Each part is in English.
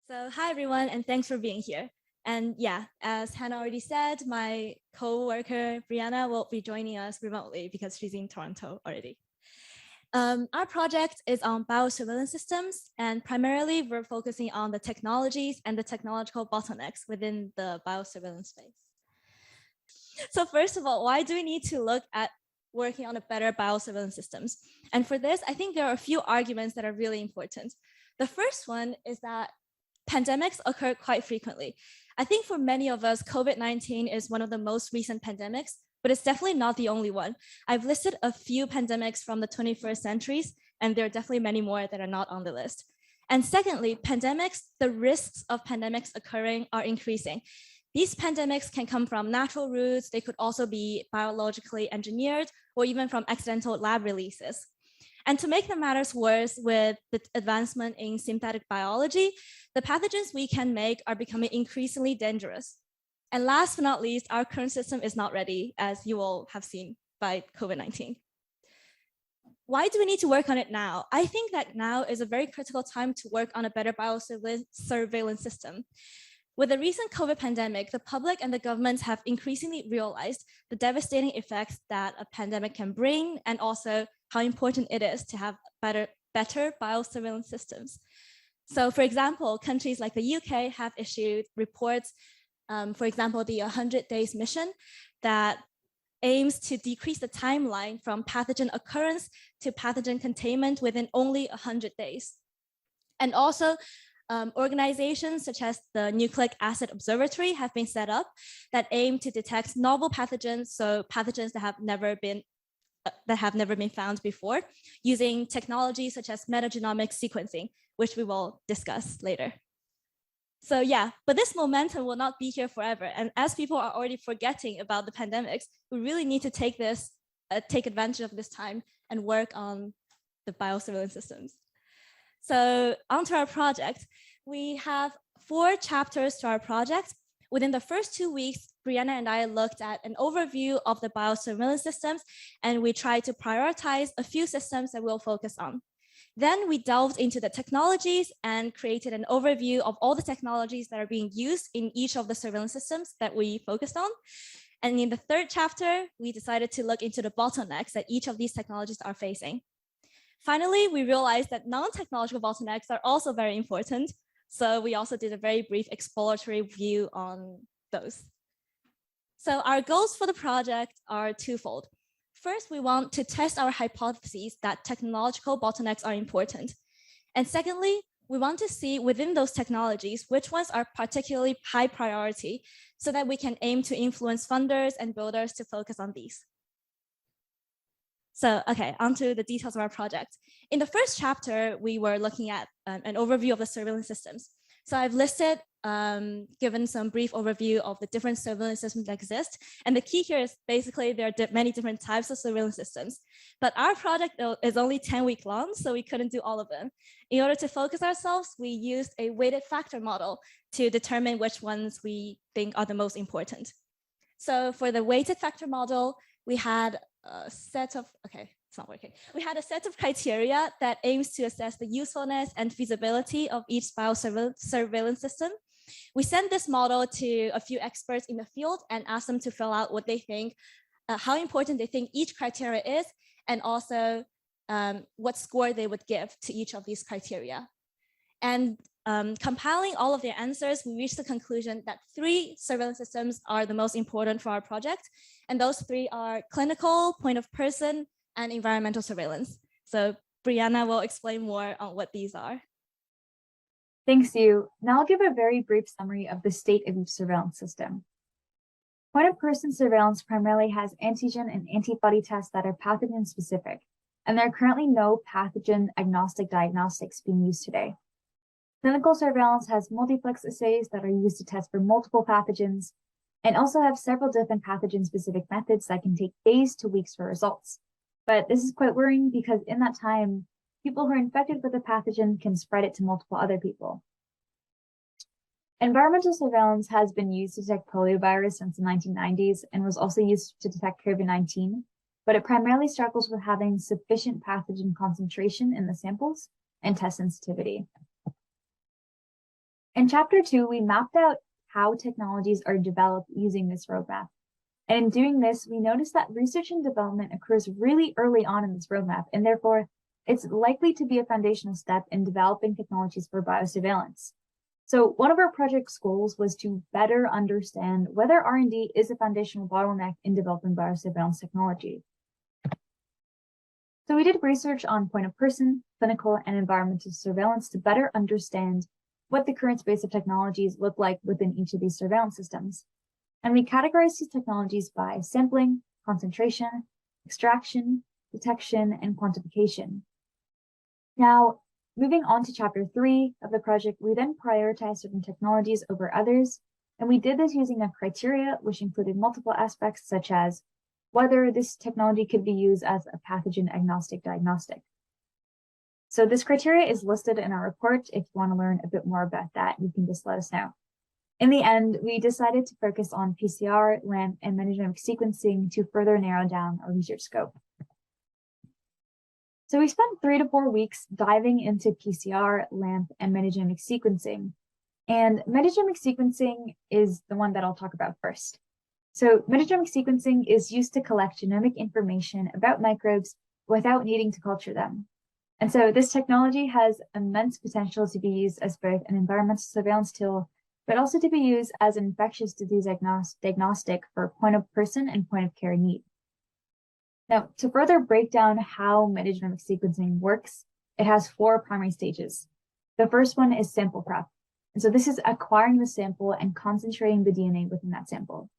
So hi everyone, and thanks for being here. And yeah, as Hannah already said, my co-worker Brianna will be joining us remotely because she's in Toronto already. Our project is on biosurveillance systems, and primarily we're focusing on the technologies and the technological bottlenecks within the biosurveillance space. So first of all, why do we need to look at working on a better biosurveillance systems? And for this, I think there are a few arguments that are really important. The first one is that pandemics occur quite frequently. I think for many of us, COVID-19 is one of the most recent pandemics, but it's definitely not the only one. I've listed a few pandemics from the 21st centuries, and there are definitely many more that are not on the list. And secondly, pandemics, the risks of pandemics occurring are increasing. These pandemics can come from natural routes. They could also be biologically engineered or even from accidental lab releases. And to make the matters worse with the advancement in synthetic biology, the pathogens we can make are becoming increasingly dangerous. And last but not least, our current system is not ready, as you all have seen by COVID-19. Why do we need to work on it now? I think that now is a very critical time to work on a better biosurveillance system. With the recent COVID pandemic, the public and the governments have increasingly realized the devastating effects that a pandemic can bring, and also how important it is to have better biosurveillance systems. So for example, countries like the UK have issued reports, for example, the 100 days mission that aims to decrease the timeline from pathogen occurrence to pathogen containment within only 100 days. And also, organizations such as the Nucleic Acid Observatory have been set up that aim to detect novel pathogens, so pathogens that have never been found before, using technology such as metagenomic sequencing, which we will discuss later. So yeah, but this momentum will not be here forever. And as people are already forgetting about the pandemics, we really need to take advantage of this time and work on the biosurveillance systems. So onto our project. We have 4 chapters to our project. Within the first 2 weeks, Brianna and I looked at an overview of the biosurveillance systems, and we tried to prioritize a few systems that we'll focus on. Then we delved into the technologies and created an overview of all the technologies that are being used in each of the surveillance systems that we focused on. And in the 3rd chapter, we decided to look into the bottlenecks that each of these technologies are facing. Finally, we realized that non-technological bottlenecks are also very important. So we also did a very brief exploratory view on those. So our goals for the project are twofold. First, we want to test our hypotheses that technological bottlenecks are important. And secondly, we want to see within those technologies which ones are particularly high priority so that we can aim to influence funders and builders to focus on these. So, okay, onto the details of our project. In the first chapter, we were looking at an overview of the surveillance systems. So I've listed, given some brief overview of the different surveillance systems that exist. And the key here is basically there are many different types of surveillance systems. But our project is only 10 weeks long, so we couldn't do all of them. In order to focus ourselves, we used a weighted factor model to determine which ones we think are the most important. So for the weighted factor model, we had a set of, okay, it's not working. We had a set of criteria that aims to assess the usefulness and feasibility of each biosurveillance system. We sent this model to a few experts in the field and asked them to fill out what they think, how important they think each criteria is, and also what score they would give to each of these criteria. And compiling all of their answers, we reached the conclusion that 3 surveillance systems are the most important for our project. And those 3 are clinical, point of person, and environmental surveillance. So Brianna will explain more on what these are. Thanks, Ziyue. Now I'll give a very brief summary of the state of each surveillance system. Point of person surveillance primarily has antigen and antibody tests that are pathogen specific, and there are currently no pathogen agnostic diagnostics being used today. Clinical surveillance has multiplex assays that are used to test for multiple pathogens, and also have several different pathogen-specific methods that can take days to weeks for results. But this is quite worrying because in that time, people who are infected with a pathogen can spread it to multiple other people. Environmental surveillance has been used to detect poliovirus since the 1990s and was also used to detect COVID-19, but it primarily struggles with having sufficient pathogen concentration in the samples and test sensitivity. In chapter 2, we mapped out how technologies are developed using this roadmap. And in doing this, we noticed that research and development occurs really early on in this roadmap, and therefore it's likely to be a foundational step in developing technologies for biosurveillance. So one of our project's goals was to better understand whether R&D is a foundational bottleneck in developing biosurveillance technology. So we did research on point of person, clinical, and environmental surveillance to better understand what the current space of technologies look like within each of these surveillance systems. And we categorized these technologies by sampling, concentration, extraction, detection, and quantification. Now, moving on to chapter 3 of the project, we then prioritized certain technologies over others, and we did this using a criteria which included multiple aspects such as whether this technology could be used as a pathogen agnostic diagnostic. So this criteria is listed in our report. If you want to learn a bit more about that, you can just let us know. In the end, we decided to focus on PCR, LAMP, and metagenomic sequencing to further narrow down our research scope. So we spent 3 to 4 weeks diving into PCR, LAMP, and metagenomic sequencing. And metagenomic sequencing is the one that I'll talk about first. So metagenomic sequencing is used to collect genomic information about microbes without needing to culture them. And so this technology has immense potential to be used as both an environmental surveillance tool, but also to be used as an infectious disease diagnostic for point of person and point of care need. Now, to further break down how metagenomic sequencing works, it has 4 primary stages. The first one is sample prep. And so this is acquiring the sample and concentrating the DNA within that sample.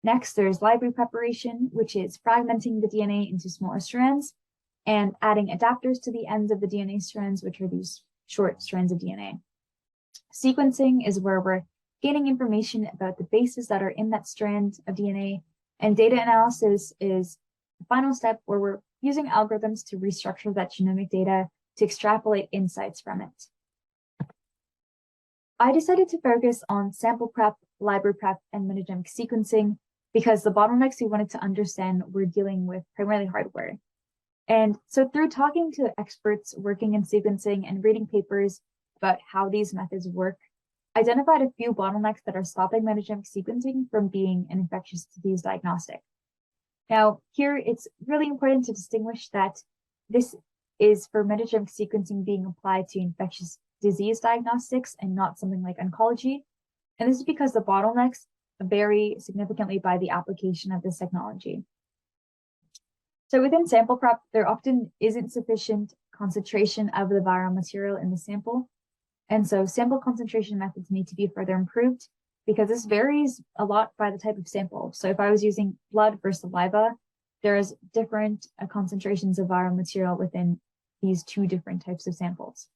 Next, there's library preparation, which is fragmenting the DNA into smaller strands and adding adapters to the ends of the DNA strands, which are these short strands of DNA. Sequencing is where we're gaining information about the bases that are in that strand of DNA, and data analysis is the final step where we're using algorithms to restructure that genomic data to extrapolate insights from it. I decided to focus on sample prep, library prep, and metagenomic sequencing because the bottlenecks we wanted to understand were dealing with primarily hardware. And so through talking to experts working in sequencing and reading papers about how these methods work, I identified a few bottlenecks that are stopping metagenomic sequencing from being an infectious disease diagnostic. Now, here it's really important to distinguish that this is for metagenomic sequencing being applied to infectious disease diagnostics and not something like oncology. And this is because the bottlenecks vary significantly by the application of this technology. So within sample prep, there often isn't sufficient concentration of the viral material in the sample. And so sample concentration methods need to be further improved because this varies a lot by the type of sample. So if I was using blood versus saliva, there's different concentrations of viral material within these 2 different types of samples.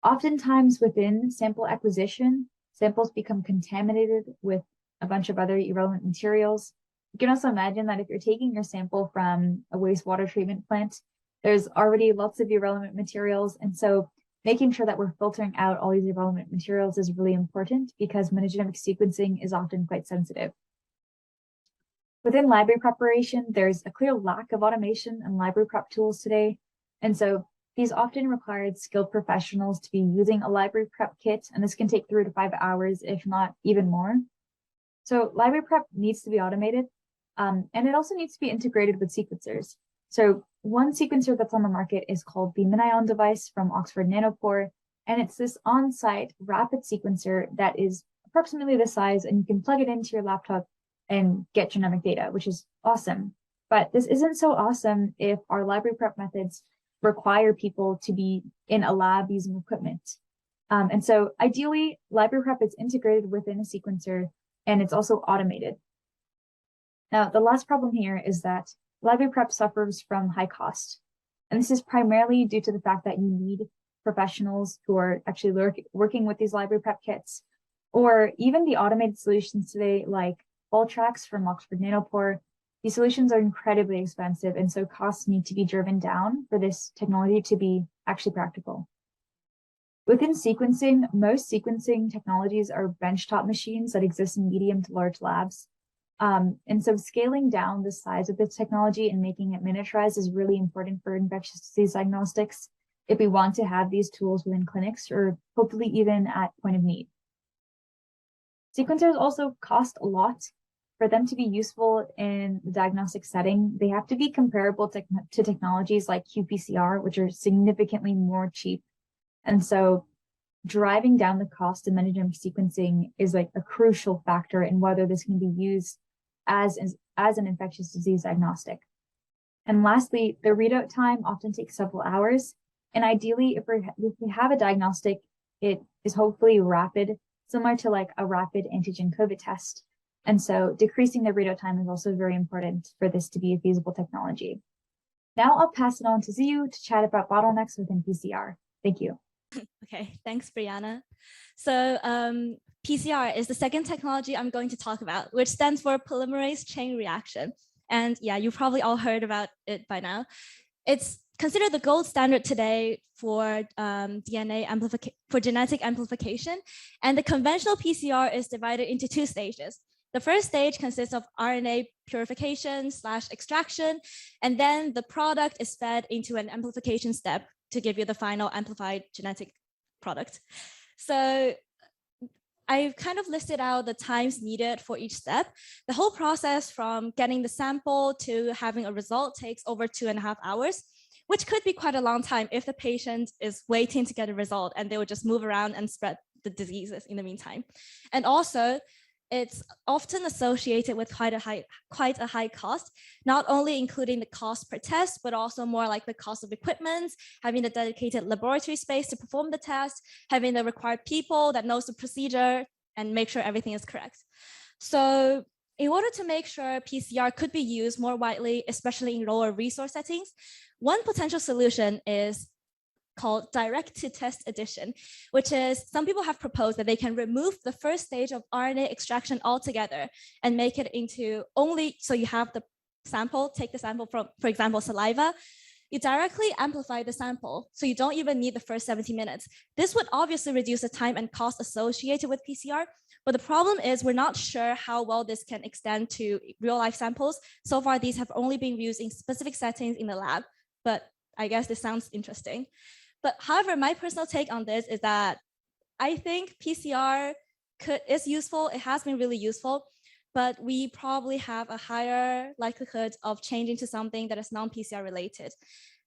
Oftentimes within sample acquisition, samples become contaminated with a bunch of other irrelevant materials. You can also imagine that if you're taking your sample from a wastewater treatment plant, there's already lots of irrelevant materials. And so making sure that we're filtering out all these irrelevant materials is really important because metagenomic sequencing is often quite sensitive. Within library preparation, there's a clear lack of automation and library prep tools today. And so these often required skilled professionals to be using a library prep kit, and this can take 3 to 5 hours, if not even more. So library prep needs to be automated, and it also needs to be integrated with sequencers. So one sequencer that's on the market is called the MinION device from Oxford Nanopore, and it's this on-site rapid sequencer that is approximately this size, and you can plug it into your laptop and get genomic data, which is awesome. But this isn't so awesome if our library prep methods require people to be in a lab using equipment. And so ideally, library prep is integrated within a sequencer, and it's also automated. Now, the last problem here is that library prep suffers from high cost. And this is primarily due to the fact that you need professionals who are actually working with these library prep kits, or even the automated solutions today, like Ultrax from Oxford Nanopore. These solutions are incredibly expensive, and so costs need to be driven down for this technology to be actually practical. Within sequencing, most sequencing technologies are benchtop machines that exist in medium to large labs. And so scaling down the size of this technology and making it miniaturized is really important for infectious disease diagnostics. if we want to have these tools within clinics or hopefully even at point of need. Sequencers also cost a lot. For them to be useful in the diagnostic setting, they have to be comparable to technologies like qPCR, which are significantly more cheap. And so driving down the cost of metagenomic sequencing is like a crucial factor in whether this can be used as an infectious disease diagnostic. And lastly, the readout time often takes several hours. And ideally, if we have a diagnostic, it is hopefully rapid, similar to like a rapid antigen COVID test. And so decreasing the readout time is also very important for this to be a feasible technology. Now I'll pass it on to Ziyue to chat about bottlenecks within PCR. Thank you. Okay, thanks, Brianna. So PCR is the second technology I'm going to talk about, which stands for polymerase chain reaction. And yeah, you probably all heard about it by now. It's considered the gold standard today for genetic amplification. And the conventional PCR is divided into two stages. The first stage consists of RNA purification / extraction, and then the product is fed into an amplification step to give you the final amplified genetic product. So I've kind of listed out the times needed for each step. The whole process from getting the sample to having a result takes over 2.5 hours, which could be quite a long time if the patient is waiting to get a result and they would just move around and spread the diseases in the meantime. And also, it's often associated with quite a high cost, not only including the cost per test, but also more like the cost of equipment, having the dedicated laboratory space to perform the test, having the required people that knows the procedure and make sure everything is correct. So in order to make sure PCR could be used more widely, especially in lower resource settings, one potential solution is called direct-to-test addition, which is some people have proposed that they can remove the first stage of RNA extraction altogether and make it into only, so you have the sample, take the sample from, for example, saliva, you directly amplify the sample, so you don't even need the first 70 minutes. This would obviously reduce the time and cost associated with PCR, but the problem is we're not sure how well this can extend to real-life samples. So far, these have only been used in specific settings in the lab, but I guess this sounds interesting. But however, my personal take on this is that I think PCR is useful. It has been really useful, but we probably have a higher likelihood of changing to something that is non-PCR related.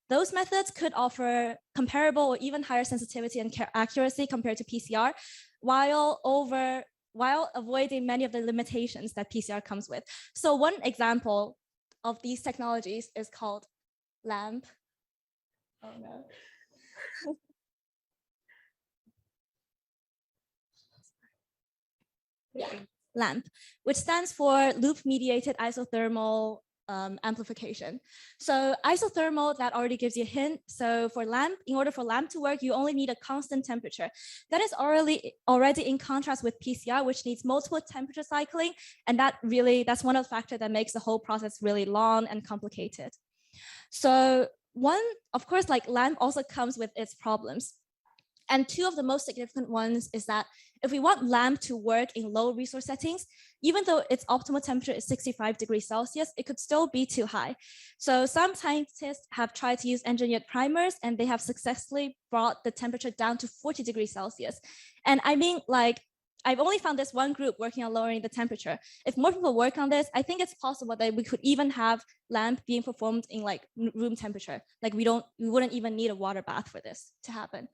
Those methods could offer comparable or even higher sensitivity and accuracy compared to PCR, while avoiding many of the limitations that PCR comes with. So one example of these technologies is called LAMP. Oh no. LAMP, which stands for loop-mediated isothermal amplification. So isothermal, that already gives you a hint. So for LAMP, in order for LAMP to work, you only need a constant temperature. That is already in contrast with PCR, which needs multiple temperature cycling. And that's one of the factors that makes the whole process really long and complicated. So of course, like LAMP also comes with its problems. And two of the most significant ones is that if we want LAMP to work in low resource settings, even though its optimal temperature is 65 degrees Celsius, it could still be too high. So some scientists have tried to use engineered primers and they have successfully brought the temperature down to 40 degrees Celsius. And I mean, like, I've only found this one group working on lowering the temperature. If more people work on this, I think it's possible that we could even have LAMP being performed in like room temperature. Like we wouldn't even need a water bath for this to happen.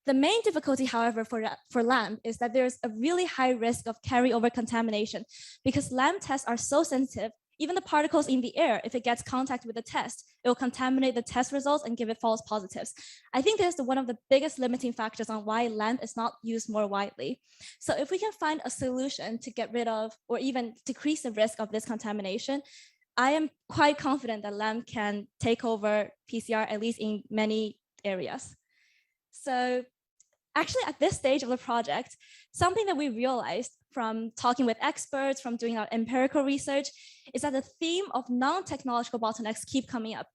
The main difficulty, however, for LAMP is that there's a really high risk of carryover contamination because LAMP tests are so sensitive. Even the particles in the air, if it gets contact with the test, it will contaminate the test results and give it false positives. I think this is one of the biggest limiting factors on why LAMP is not used more widely. So if we can find a solution to get rid of or even decrease the risk of this contamination, I am quite confident that LAMP can take over PCR, at least in many areas. So actually, at this stage of the project, something that we realized from talking with experts, from doing our empirical research, is that the theme of non-technological bottlenecks keep coming up.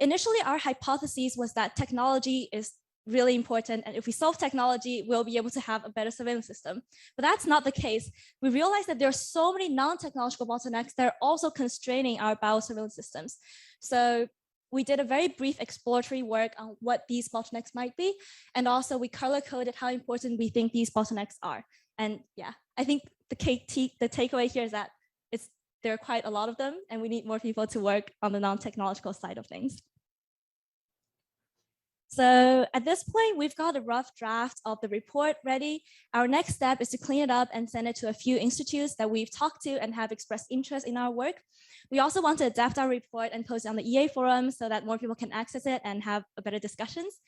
Initially, our hypothesis was that technology is really important, and if we solve technology, we'll be able to have a better surveillance system. But that's not the case. We realized that there are so many non-technological bottlenecks that are also constraining our biosurveillance systems. So we did a very brief exploratory work on what these bottlenecks might be. And also we color coded how important we think these bottlenecks are. And yeah, I think the takeaway here is that there are quite a lot of them, and we need more people to work on the non-technological side of things. So at this point, we've got a rough draft of the report ready. Our next step is to clean it up and send it to a few institutes that we've talked to and have expressed interest in our work. We also want to adapt our report and post it on the EA forum so that more people can access it and have better discussions.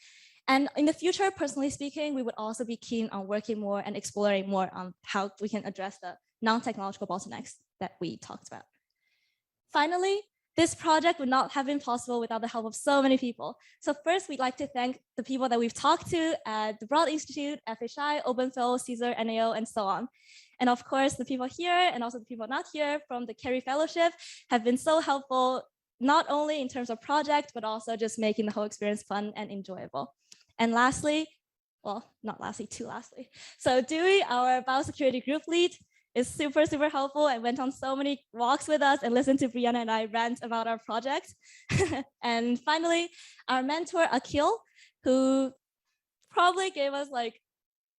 And in the future, personally speaking, we would also be keen on working more and exploring more on how we can address the non-technological bottlenecks that we talked about. Finally, this project would not have been possible without the help of so many people. So first, we'd like to thank the people that we've talked to at the Broad Institute, FHI, OpenPhil, CERI, NAO, and so on. And of course, the people here and also the people not here from the CERI Fellowship have been so helpful, not only in terms of project, but also just making the whole experience fun and enjoyable. And lastly, well, not lastly, lastly. So Dewey, our biosecurity group lead, is super, super helpful and went on so many walks with us and listened to Brianna and I rant about our project. And finally, our mentor, Akil, who probably gave us like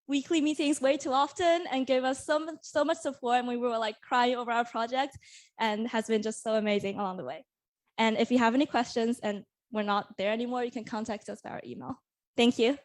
weekly meetings way too often and gave us so much support when we were like crying over our project, and has been just so amazing along the way. And if you have any questions and we're not there anymore, you can contact us by our email. Thank you.